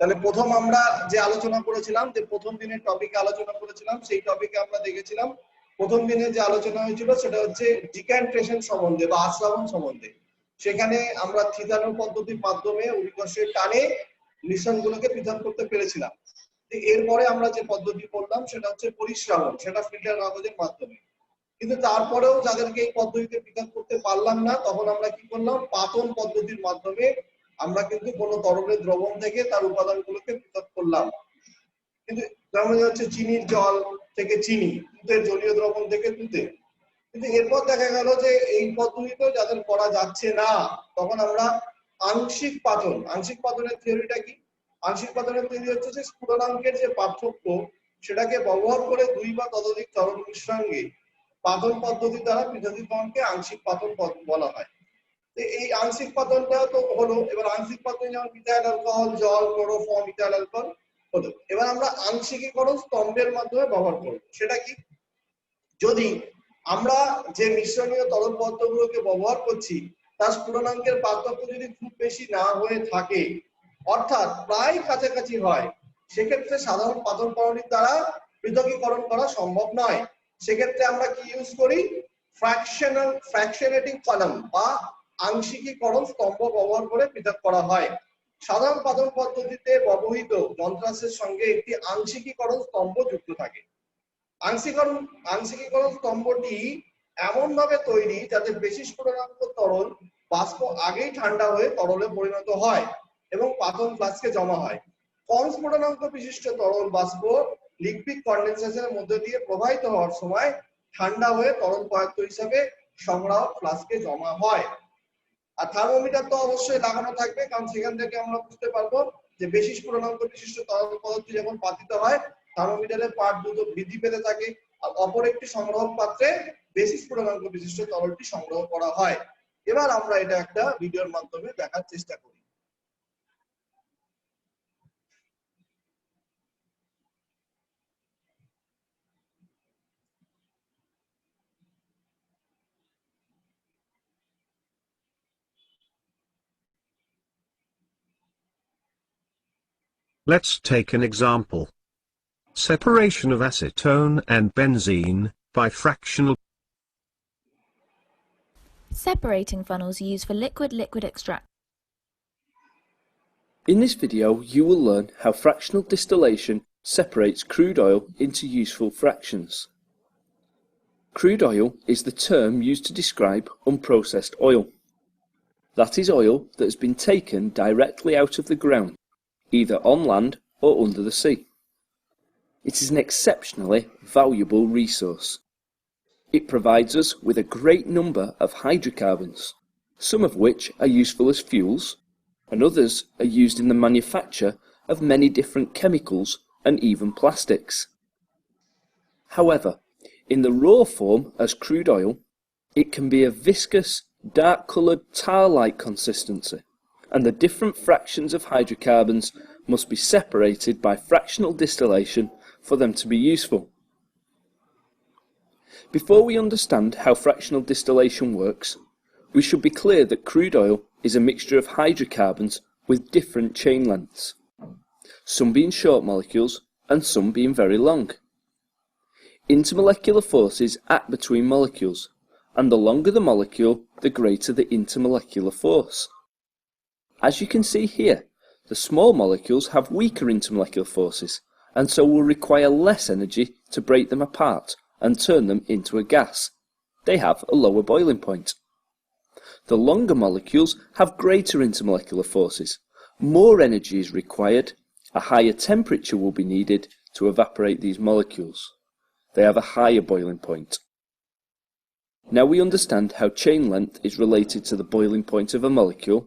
তাহলে প্রথম আমরা যে আলোচনা করেছিলাম, যে প্রথম দিনের টপিকে আলোচনা করেছিলাম, সেই টপিকে আমরা দেখেছিলাম প্রথম দিনে যে আলোচনা হয়েছিল সেটা হচ্ছে ডিক্যান্টেশন সম্বন্ধে বা আশ্রাবণ সম্বন্ধে। সেখানে আমরা থিতানো পদ্ধতির মাধ্যমে উইকোষের টানে মিশ্রণগুলোকে পৃথক করতে পেরেছিলাম। এরপরে আমরা যে পদ্ধতি করলাম সেটা হচ্ছে পরিশ্রাবণ, সেটা ফিল্টার কাগজের মাধ্যমে। কিন্তু তারপরেও যাদেরকে এই পদ্ধতিতে পৃথক করতে পারলাম না, তখন আমরা কি করলাম, পাতন পদ্ধতির মাধ্যমে আমরা কিন্তু কোনো তরলের দ্রবণ থেকে তার উপাদানগুলোকে পৃথক করলাম। কিন্তু যেমন হচ্ছে চিনির জল থেকে চিনি, দুধের জলীয় দ্রবণ থেকে দুধে। কিন্তু এরপর দেখা গেল যে এই পদ্ধতিতেও যাদের করা যাচ্ছে না, তখন আমরা আংশিক পাতন, আংশিক পাতনের থিওরিটা কি? আংশিক পাতনের থিওরি হচ্ছে যে স্ফুটনাঙ্কের যে পার্থক্য সেটাকে ব্যবহার করে দুই বা ততোধিক তরল মিশ্রণকে পাতন পদ্ধতি দ্বারা পৃথকীকরণকে আংশিক পাতন বলা হয়। এই আংশিক পাতনটা তো হলো। এবার আংশিক পাতন যেমন মিথাইল অ্যালকোহল, জল, ক্লোরোফর্ম, ইথাইল অ্যালকোহল হলো। এবার আমরা আংশিকীকরণ স্তম্ভের মাধ্যমে ব্যবহার করব। সেটা কি? যদি আমরা যে মিশ্রণীয় তরল পদার্থগুলোকে ব্যবহার করছি তার স্ফুটনাঙ্কের পার্থক্য যদি খুব বেশি না হয়ে থাকে, অর্থাৎ প্রায় কাছাকাছি হয়, সেক্ষেত্রে সাধারণ পাতন প্রণালীর দ্বারা পৃথকীকরণ করা সম্ভব নয়। সেক্ষেত্রে আমরা কি ইউজ করি? ফ্র্যাকশনেটিং কলাম বা আংশিকীকরণ স্তম্ভ ব্যবহার করে পৃথক করা হয়। সাধারণ পাতন পদ্ধতিতে ব্যবহৃত যন্ত্রাংশের সঙ্গে একটি আংশিকীকরণ স্তম্ভ যুক্ত থাকে। আংশিকীকরণ স্তম্ভটি এমন ভাবে তৈরি যাতে বেশি স্ফুটনাঙ্ক তরল বাষ্প আগেই ঠান্ডা হয়ে তরলে পরিণত হয় এবং পাতন ফ্লাস্কে জমা হয়। কম স্ফুটনাঙ্ক বিশিষ্ট তরল বাষ্প লিকুইড কনডেনসেশনের মধ্যে দিয়ে প্রবাহিত হওয়ার সময় ঠান্ডা হয়ে তরল পদার্থ হিসেবে সংগ্রাহক ফ্লাস্কে জমা হয়। আর থার্মোমিটার তো অবশ্যই লাগানো থাকবে, কারণ সেখান থেকে আমরা বুঝতে পারবো যে বেশি স্ফুটনাঙ্ক বিশিষ্ট তরল পদার্থ যখন পাতিত হয় থার্মোমিটারের পাঠ দ্রুত বৃদ্ধি পেতে থাকে, আর অপর একটি সংগ্রহ পাত্রে বেশি স্ফুটনাঙ্ক বিশিষ্ট তরলটি সংগ্রহ করা হয়। এবার আমরা এটা একটা ভিডিওর মাধ্যমে দেখার চেষ্টা করি। Let's take an example. Separation of acetone and benzene by fractional. Separating funnels used for liquid-liquid extract. In this video, you will learn how fractional distillation separates crude oil into useful fractions. Crude oil is the term used to describe unprocessed oil. That is oil that has been taken directly out of the ground, either on land or under the sea. It is an exceptionally valuable resource. It provides us with a great number of hydrocarbons, some of which are useful as fuels, and others are used in the manufacture of many different chemicals and even plastics. However, in the raw form as crude oil, it can be a viscous, dark-coloured tar-like consistency, and the different fractions of hydrocarbons must be separated by fractional distillation for them to be useful. Before we understand how fractional distillation works, we should be clear that crude oil is a mixture of hydrocarbons with different chain lengths, some being short molecules and some being very long. Intermolecular forces act between molecules, and the longer the molecule, the greater the intermolecular force. As you can see here, the small molecules have weaker intermolecular forces, and so will require less energy to break them apart and turn them into a gas. They have a lower boiling point. The longer molecules have greater intermolecular forces. More energy is required, a higher temperature will be needed to evaporate these molecules. They have a higher boiling point. Now we understand how chain length is related to the boiling point of a molecule.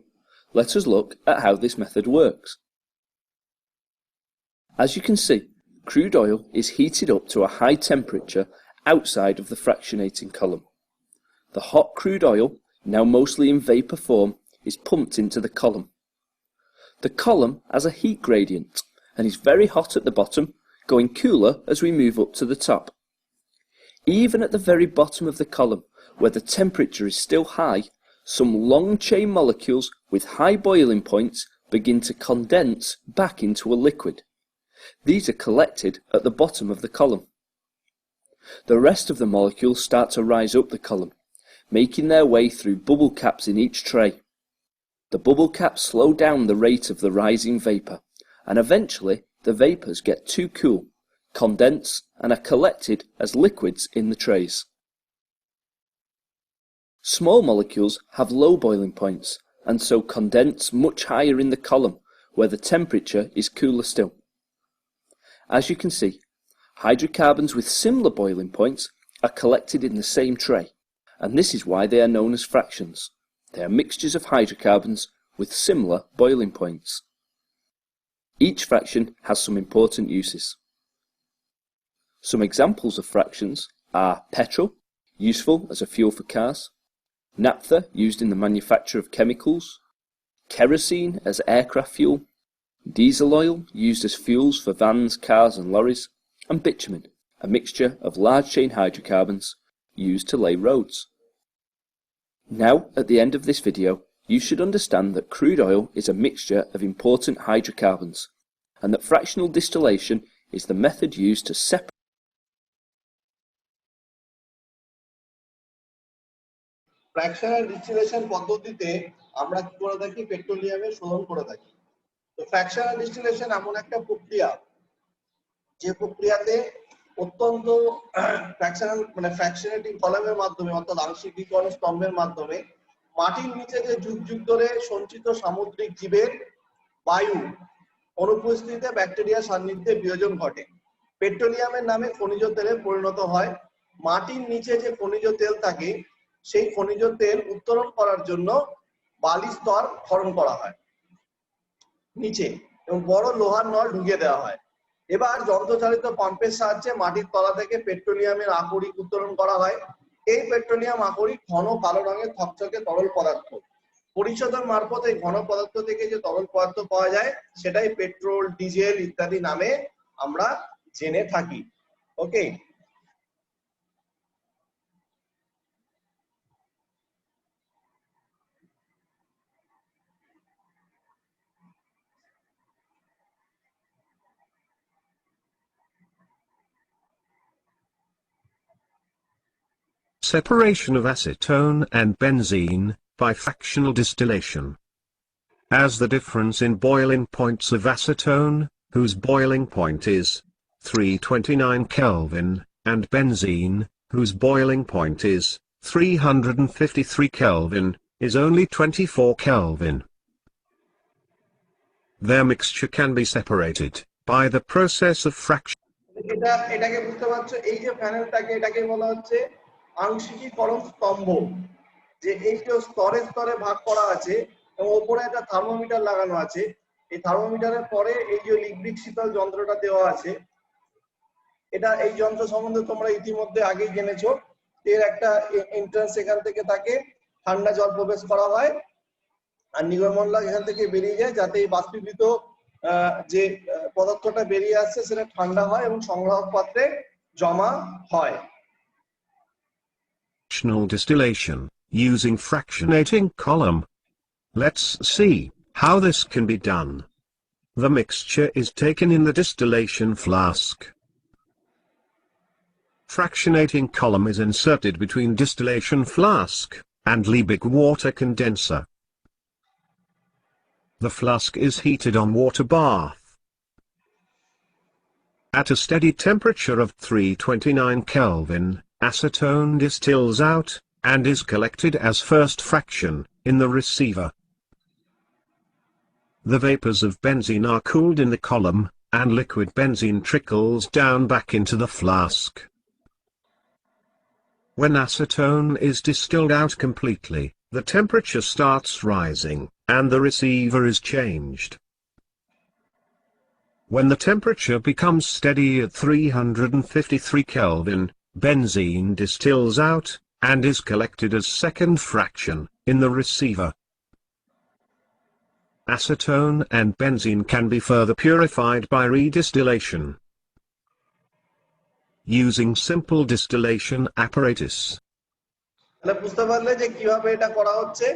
Let us look at how this method works. As you can see, crude oil is heated up to a high temperature outside of the fractionating column. The hot crude oil, now mostly in vapour form, is pumped into the column. The column has a heat gradient and is very hot at the bottom, going cooler as we move up to the top. Even at the very bottom of the column, where the temperature is still high, some long chain molecules with high boiling points begin to condense back into a liquid. These are collected at the bottom of the column. The rest of the molecules start to rise up the column, making their way through bubble caps in each tray. The bubble caps slow down the rate of the rising vapour, and eventually the vapours get too cool, condense, and are collected as liquids in the trays. Small molecules have low boiling points, and so condense much higher in the column, where the temperature is cooler still. As you can see, hydrocarbons with similar boiling points are collected in the same tray, and this is why they are known as fractions. They are mixtures of hydrocarbons with similar boiling points. Each fraction has some important uses. Some examples of fractions are petrol, useful as a fuel for cars; naphtha, used in the manufacture of chemicals; kerosene as aircraft fuel; diesel oil, used as fuels for vans, cars and lorries; and bitumen, a mixture of large chain hydrocarbons used to lay roads. Now, at the end of this video, you should understand that crude oil is a mixture of important hydrocarbons, and that fractional distillation is the method used to separate. Fractional distillation পদ্ধতিতে আমরা কি করে থাকি, পেট্রোলিয়ামের শোধন করে থাকি। তো fractional distillation এমন একটা প্রক্রিয়া যে প্রক্রিয়াতে অত্যন্ত ফ্র্যাকশনেটিং কলামের মাধ্যমে অর্থাৎ আংশিক বিকরণ স্তম্ভের মাধ্যমে মাটির নিচে যে যুগ যুগ ধরে সঞ্চিত সামুদ্রিক জীবের বায়ু অনুপস্থিতিতে ব্যাকটেরিয়া সান্নিধ্যে বিয়োজন ঘটে। পেট্রোলিয়ামের নামে খনিজ তেলে পরিণত হয়। মাটির নিচে যে খনিজ তেল থাকে সেই খনিজ তেল উত্তোলন করার জন্য বালি স্তর খনন করা হয় নিচে, এবং বড় লোহার নল ঢুকিয়ে দেওয়া হয়। এবার যন্ত্রচালিত পাম্পের সাহায্যে মাটির তলা থেকে পেট্রোলিয়ামের আকরিক উত্তোলন করা হয়। এই পেট্রোলিয়াম আকরিক ঘন কালো রঙের থকথকে তরল পদার্থ। পরিশোধন মারফত এই ঘন পদার্থ থেকে যে তরল পদার্থ পাওয়া যায় সেটাই পেট্রোল, ডিজেল ইত্যাদি নামে আমরা জেনে থাকি। ওকে, Separation of acetone and benzene by fractional distillation. As the difference in boiling points of acetone, whose boiling point is 329 Kelvin, and benzene, whose boiling point is 353 Kelvin, is only 24 Kelvin. Their mixture can be separated by the process of fraction. এটাকে বুঝতে পারছো, এই যে প্যানেলটাকে এটাকে বলা হচ্ছে আংশিকীকরণ স্তম্ভ। যে এই যে স্তরে স্তরে ভাগ করা আছে এবং উপরে একটা থার্মোমিটার লাগানো আছে, এই থার্মোমিটারের পরে এই যে লিকুইড শীতল যন্ত্রটা দেওয়া আছে, এটা এই যন্ত্র সম্বন্ধে তোমরা ইতিমধ্যে আগেই জেনেছো। এর একটা এন্ট্রান্স এখান থেকে থাকে, ঠান্ডা জল প্রবেশ করা হয় আর নির্গমনলা এখান থেকে বেরিয়ে যায়, যাতে এই বাষ্পীভূত যে পদার্থটা বেরিয়ে আসছে সেটা ঠান্ডা হয় এবং সংগ্রাহক পাত্রে জমা হয়। Fractional distillation, using fractionating column. Let's see how this can be done. The mixture is taken in the distillation flask. Fractionating column is inserted between distillation flask and Liebig water condenser. The flask is heated on water bath. At a steady temperature of 329 Kelvin, acetone distills out, and is collected as first fraction, in the receiver. The vapors of benzene are cooled in the column, and liquid benzene trickles down back into the flask. When acetone is distilled out completely, the temperature starts rising, and the receiver is changed. When the temperature becomes steady at 353 Kelvin, benzene distills out, and is collected as second fraction, in the receiver. Acetone and benzene can be further purified by redistillation. Using simple distillation apparatus. বুঝতে পারলে যে কিভাবে এটা করা হচ্ছে।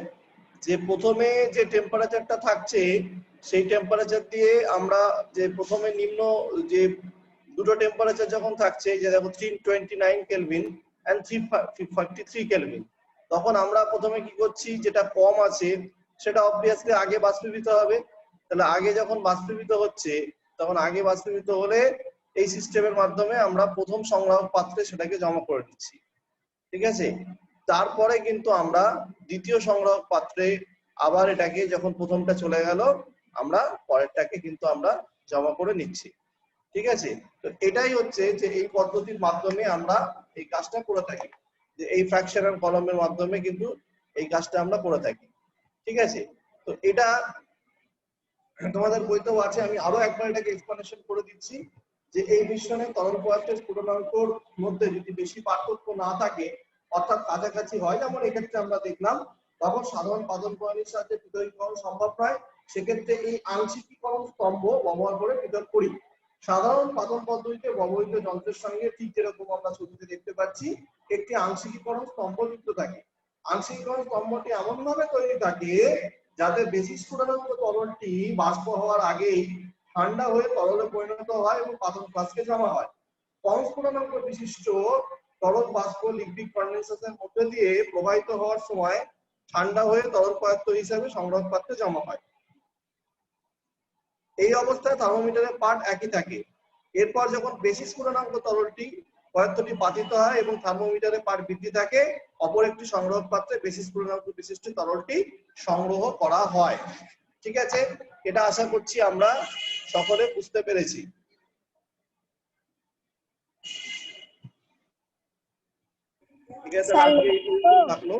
যে প্রথমে যে টেম্পারেচারটা থাকছে সেই টেম্পারেচার দিয়ে আমরা যে প্রথমে নিম্ন যে দুটো টেম্পারেচার যখন থাকছে, যে দেখো 329 কেলভিন এন্ড 343 কেলভিন, তখন আমরা প্রথমে কি করছি, যেটা কম আছে সেটা অবভিয়াসলি আগে বাষ্পীভূত হবে। তাহলে আগে যখন বাষ্পীভূত হচ্ছে, তখন আগে বাষ্পীভূত হলে এই সিস্টেমের মাধ্যমে আমরা প্রথম সংগ্রাহক পাত্রে সেটাকে জমা করে দিচ্ছি, ঠিক আছে। তারপরে কিন্তু আমরা দ্বিতীয় সংগ্রাহক পাত্রে আবার এটাকে, যখন প্রথমটা চলে গেল, আমরা পরেরটাকে কিন্তু আমরা জমা করে নিচ্ছি, ঠিক আছে। তো এটাই হচ্ছে যে এই পদ্ধতির মাধ্যমে আমরা এই কাজটা করে থাকি, যে এই ফ্র্যাকশনাল কলমের মাধ্যমে কিন্তু এই কাজটা আমরা করে থাকি, ঠিক আছে। তো এটা তোমাদের বইতেও আছে, আমি আরো একবার এটাকে এক্সপ্লেনেশন করে দিচ্ছি, যে এই মিশ্রণে তরল পদার্থের স্ফুটনাঙ্কর মধ্যে যদি বেশি পার্থক্য না থাকে, অর্থাৎ কাছাকাছি হয়, যেমন এক্ষেত্রে আমরা দেখলাম, তখন সাধারণ পাদন প্রণালীর সাথে পৃথকীকরণ সম্ভব নয়। সেক্ষেত্রে এই আংশিকীকরণ স্তম্ভ ব্যবহার করে পৃথক করি। সাধারণ পাদন পদ্ধতিতে ব্যবহৃত যন্ত্রের সঙ্গে ঠিক যেরকম আমরা ছবিতে দেখতে পাচ্ছি, একটি আংশিকীকরণ স্তম্ভ যুক্ত থাকে। আংশিকীকরণ স্তম্ভটি এমন ভাবে তৈরি থাকে যাতে বেশি স্ফুটনাঙ্ক তরলটি বাষ্প হওয়ার আগেই ঠান্ডা হয়ে তরলে পরিণত হয় এবং পাদন ফ্লাস্কে জমা হয়। কম স্ফুটনাঙ্ক বিশিষ্ট তরল বাষ্প লিকুইড কনডেন্সারের মধ্যে দিয়ে প্রবাহিত হওয়ার সময় ঠান্ডা হয়ে তরল পদার্থ হিসাবে সংগ্রহ পাত্রে জমা হয়। এই অবস্থায় থার্মোমিটারের পাঠ একই থাকে। এরপর যখন বেশি স্ফুটনাঙ্ক তরলটি পদার্থটি পাতিত হয় এবং থার্মোমিটারের পাঠ বৃদ্ধি থাকে, অপর একটি সংগ্রহ পাত্রে বেশি স্ফুটনাঙ্ক বিশিষ্ট তরলটি সংগ্রহ করা হয়, ঠিক আছে। এটা আশা করছি আমরা সকলে বুঝতে পেরেছি। ঠিক আছে, আজকে এই পর্যন্ত থাকলো।